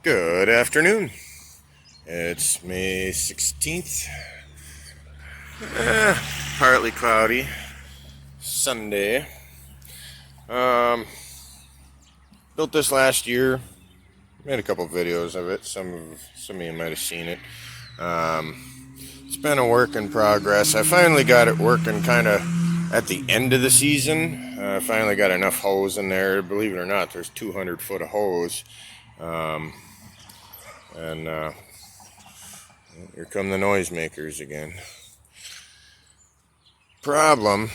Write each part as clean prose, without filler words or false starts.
Good afternoon. It's May 16th. Partly cloudy. Sunday. Built this last year. Made a couple videos of it. Some of you might have seen it. It's been a work in progress. I finally got it working kind of at the end of the season. I finally got enough hose in there. Believe it or not, there's 200 foot of hose. Here come the noisemakers again. Problem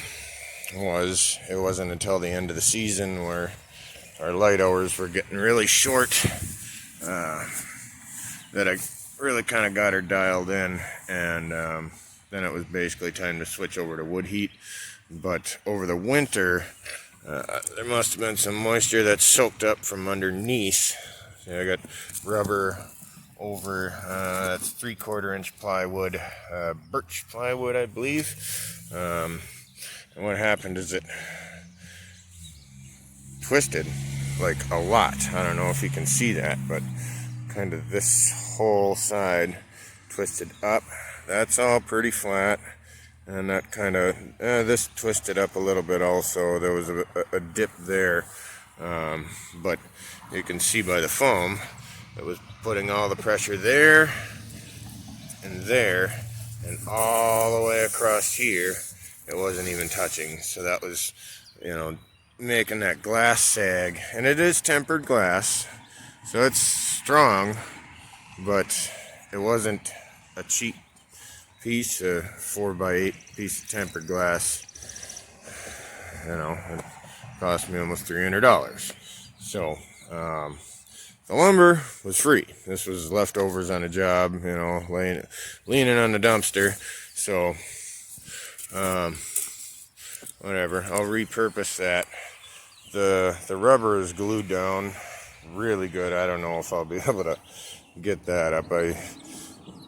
was, it wasn't until the end of the season where our light hours were getting really short that I really kind of got her dialed in, and then it was basically time to switch over to wood heat. But over the winter, there must have been some moisture that soaked up from underneath. See, I got rubber over, that's 3/4 inch plywood, birch plywood, I believe. And what happened is it twisted like a lot. I don't know if you can see that, but kind of this whole side twisted up. That's all pretty flat, and that kind of this twisted up a little bit also. There was a dip there, but you can see by the foam it was putting all the pressure there and there and all the way across here. It wasn't even touching, so that was, making that glass sag. And it is tempered glass, so it's strong, but it wasn't a cheap piece, a 4x8 piece of tempered glass. It cost me almost $300. So the lumber was free. This was leftovers on a job, leaning on the dumpster. So whatever, I'll repurpose that. The rubber is glued down really good. I don't know if I'll be able to get that up. I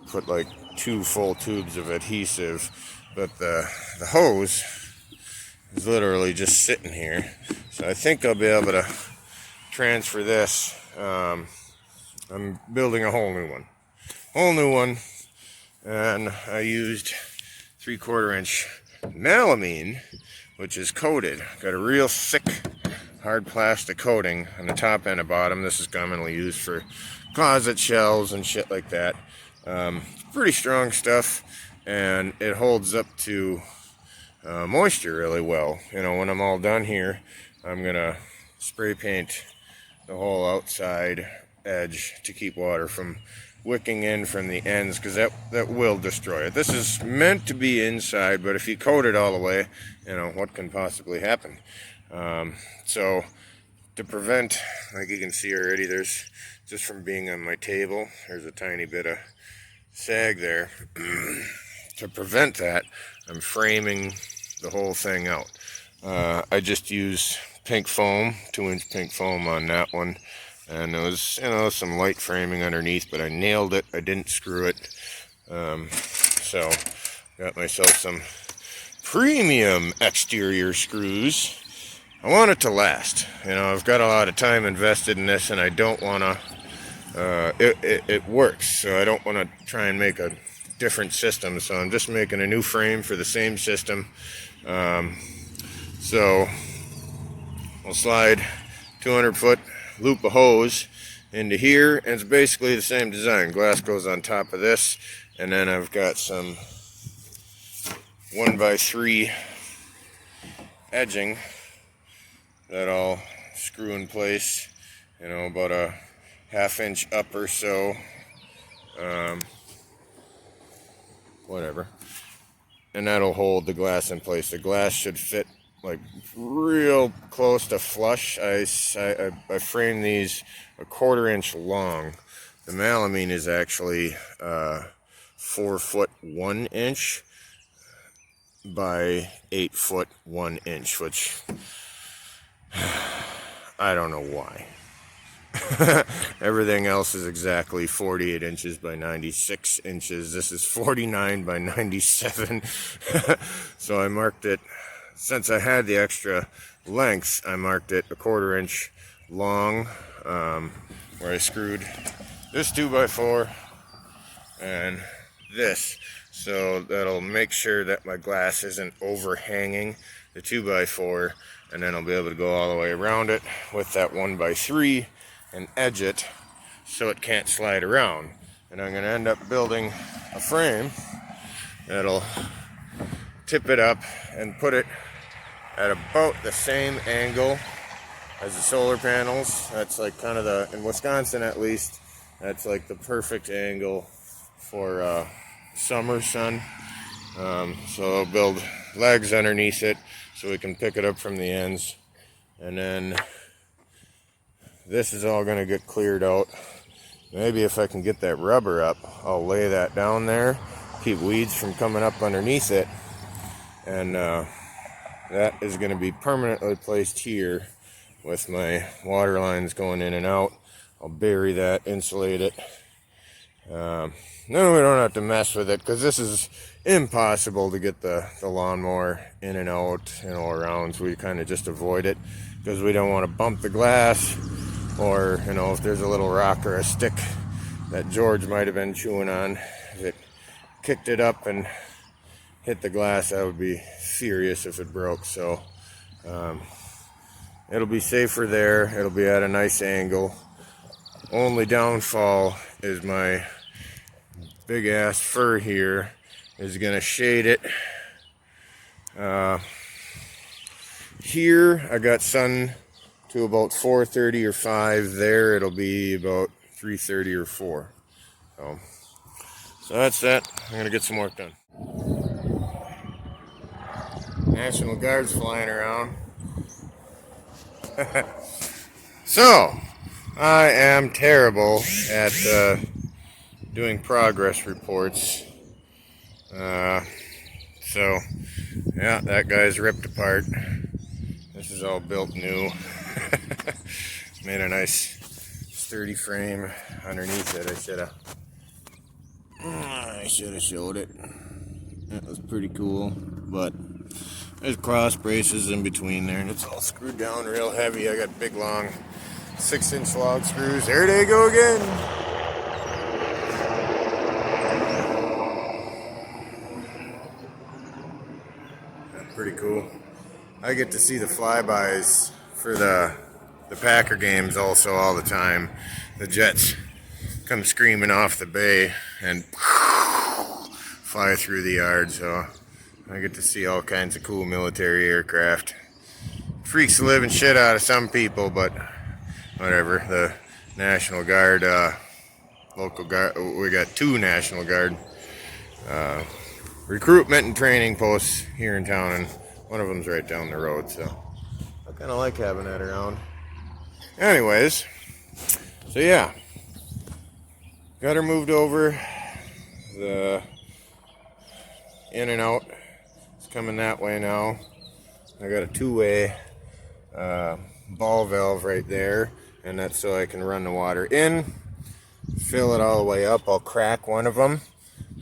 put like 2 full tubes of adhesive, but the hose is literally just sitting here. So I think I'll be able to transfer this. I'm building a whole new one, and I used 3/4 inch melamine, which is coated. Got a real thick hard plastic coating on the top and the bottom. This is commonly used for closet shelves and shit like that. Pretty strong stuff, and it holds up to moisture really well. When I'm all done here, I'm gonna spray paint the whole outside edge to keep water from wicking in from the ends, because that will destroy it. This is meant to be inside, but if you coat it all the way, what can possibly happen? So to prevent, like you can see already, there's just from being on my table, there's a tiny bit of sag there. To prevent that, I'm framing the whole thing out. I just use pink foam, 2-inch pink foam on that one, and there was some light framing underneath, but I nailed it. I didn't screw it. So got myself some premium exterior screws. I want it to last. I've got a lot of time invested in this, and I don't want to it works, so I don't want to try and make a different system. So I'm just making a new frame for the same system. So I'll slide 200 foot loop of hose into here, and it's basically the same design. Glass goes on top of this, and then I've got some 1x3 edging that I'll screw in place, about a 1/2 inch up or so, whatever, and that'll hold the glass in place. The glass should fit like real close to flush. I frame these 1/4 inch long. The melamine is actually 4 foot 1 inch by 8 foot 1 inch, which I don't know why. Everything else is exactly 48 inches by 96 inches. This is 49 by 97. So I marked it, since I had the extra length, I marked it 1/4 inch long where I screwed this 2x4 and this, so that'll make sure that my glass isn't overhanging the 2x4, and then I'll be able to go all the way around it with that 1x3 and edge it so it can't slide around. And I'm going to end up building a frame that'll tip it up and put it at about the same angle as the solar panels. That's like kind of the, in Wisconsin at least, that's like the perfect angle for summer sun. So I'll build legs underneath it so we can pick it up from the ends. And then this is all going to get cleared out. Maybe if I can get that rubber up, I'll lay that down there, keep weeds from coming up underneath it. And that is going to be permanently placed here with my water lines going in and out. I'll bury that, insulate it. Then we don't have to mess with it, because this is impossible to get the lawnmower in and out, around. So we kind of just avoid it, because we don't want to bump the glass, or, if there's a little rock or a stick that George might have been chewing on, if it kicked it up and hit the glass, I would be furious if it broke. So it'll be safer there. It'll be at a nice angle. Only downfall is my big ass fir here is gonna shade it. Here I got sun to about 4:30 or 5. There it'll be about 3:30 or 4. So that's that. I'm gonna get some work done. National Guard's flying around. So I am terrible at doing progress reports. So yeah, that guy's ripped apart. This is all built new. Made a nice sturdy frame underneath it. I should have showed it. That was pretty cool, but there's cross braces in between there, and it's all screwed down real heavy. I got big long 6-inch log screws. There they go again. That's pretty cool. I get to see the flybys for the Packer games also all the time. The jets come screaming off the bay and fly through the yard, so I get to see all kinds of cool military aircraft. Freaks the living shit out of some people, but whatever. The National Guard, local guard, we got 2 National Guard recruitment and training posts here in town, and one of them's right down the road, so I kind of like having that around. Anyways, so yeah, got her moved over. The in and out is coming that way now. I got a 2-way ball valve right there, and that's so I can run the water in, fill it all the way up. I'll crack one of them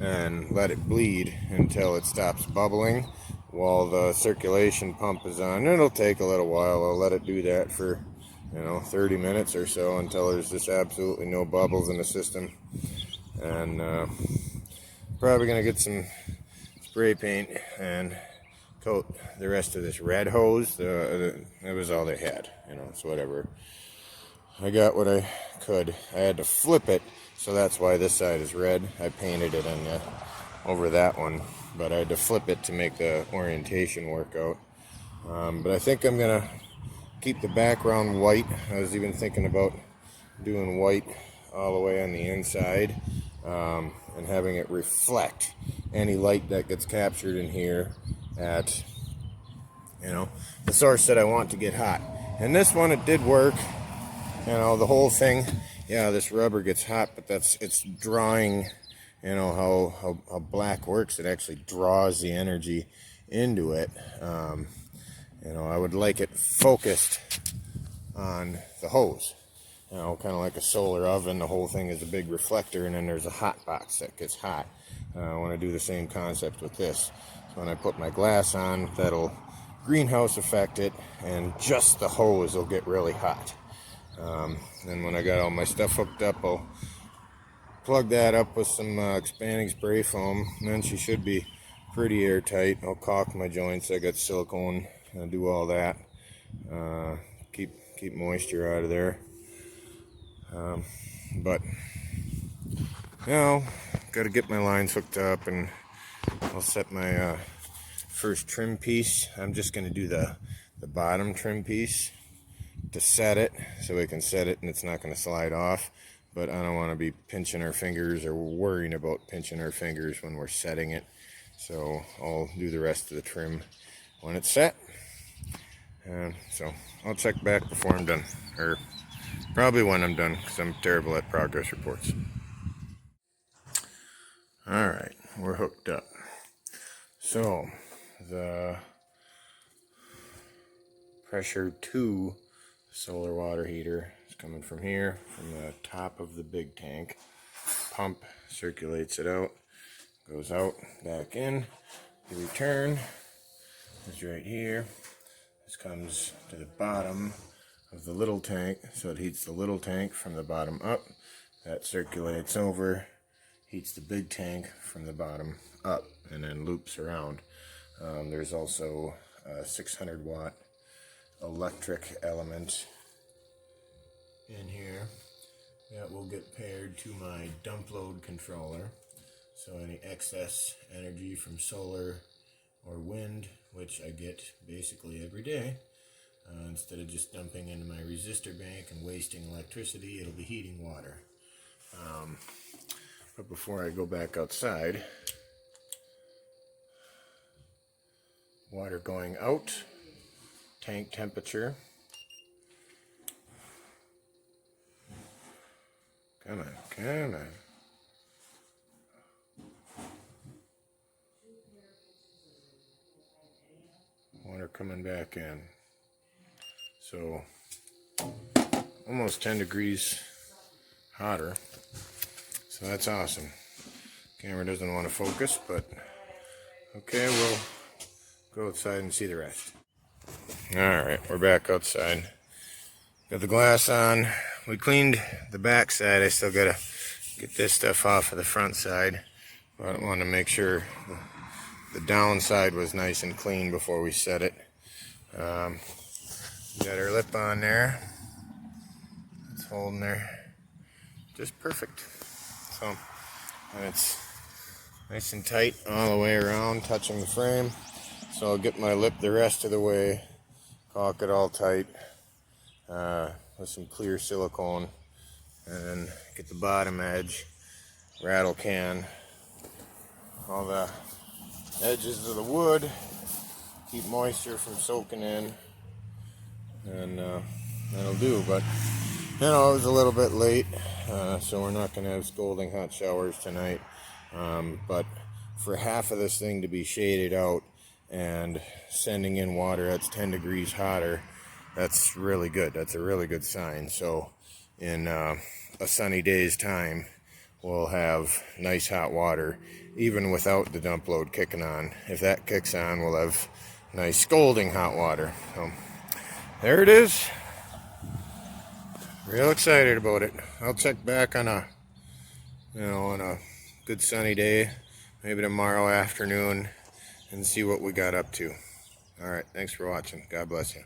and let it bleed until it stops bubbling while the circulation pump is on. It'll take a little while. I'll let it do that for 30 minutes or so until there's just absolutely no bubbles in the system. And probably gonna get some spray paint and coat the rest of this red hose. That was all they had, it's whatever. I got what I could. I had to flip it, so that's why this side is red. I painted it over that one, but I had to flip it to make the orientation work out. But I think I'm gonna keep the background white. I was even thinking about doing white all the way on the inside, and having it reflect any light that gets captured in here at the source that I want to get hot. And this one, it did work. The whole thing, yeah, this rubber gets hot, but it's drawing, how black works. It actually draws the energy into it. I would like it focused on the hose, kind of like a solar oven. The whole thing is a big reflector, and then there's a hot box that gets hot. I want to do the same concept with this. So when I put my glass on, that'll greenhouse effect it, and just the hose will get really hot. Then when I got all my stuff hooked up, I'll plug that up with some expanding spray foam, and then she should be pretty airtight. I'll caulk my joints. I got silicone. I'll do all that. Keep moisture out of there. But now, got to get my lines hooked up, and I'll set my first trim piece. I'm just going to do the bottom trim piece to set it, so we can set it and it's not going to slide off. But I don't want to be pinching our fingers or worrying about pinching our fingers when we're setting it. So I'll do the rest of the trim when it's set. So I'll check back before I'm done, or probably when I'm done, because I'm terrible at progress reports. Alright, we're hooked up. So the pressure 2 solar water heater is coming from here, from the top of the big tank. Pump circulates it out, goes out, back in. The return is right here. This comes to the bottom of the little tank, so it heats the little tank from the bottom up. That circulates over, heats the big tank from the bottom up, and then loops around. There's also a 600 watt electric element in here that will get paired to my dump load controller. So any excess energy from solar or wind, which I get basically every day, instead of just dumping into my resistor bank and wasting electricity, it'll be heating water. But before I go back outside, water going out, tank temperature. Come on, come on. Water coming back in. So, almost 10 degrees hotter. So that's awesome. Camera doesn't want to focus, but okay, we'll go outside and see the rest. Alright, we're back outside. Got the glass on. We cleaned the back side. I still gotta get this stuff off of the front side. But I want to make sure the downside was nice and clean before we set it. Got our lip on there. It's holding there just perfect. So, and it's nice and tight all the way around, touching the frame. So I'll get my lip the rest of the way, caulk it all tight with some clear silicone, and then get the bottom edge, rattle can all the edges of the wood, keep moisture from soaking in, and that'll do. But you know, it was a little bit late, so we're not going to have scalding hot showers tonight. But for half of this thing to be shaded out and sending in water that's 10 degrees hotter, that's really good. That's a really good sign. So in a sunny day's time, we'll have nice hot water even without the dump load kicking on. If that kicks on, we'll have nice scalding hot water. So there it is. Real excited about it. I'll check back on a good sunny day, maybe tomorrow afternoon, and see what we got up to. All right, thanks for watching. God bless you.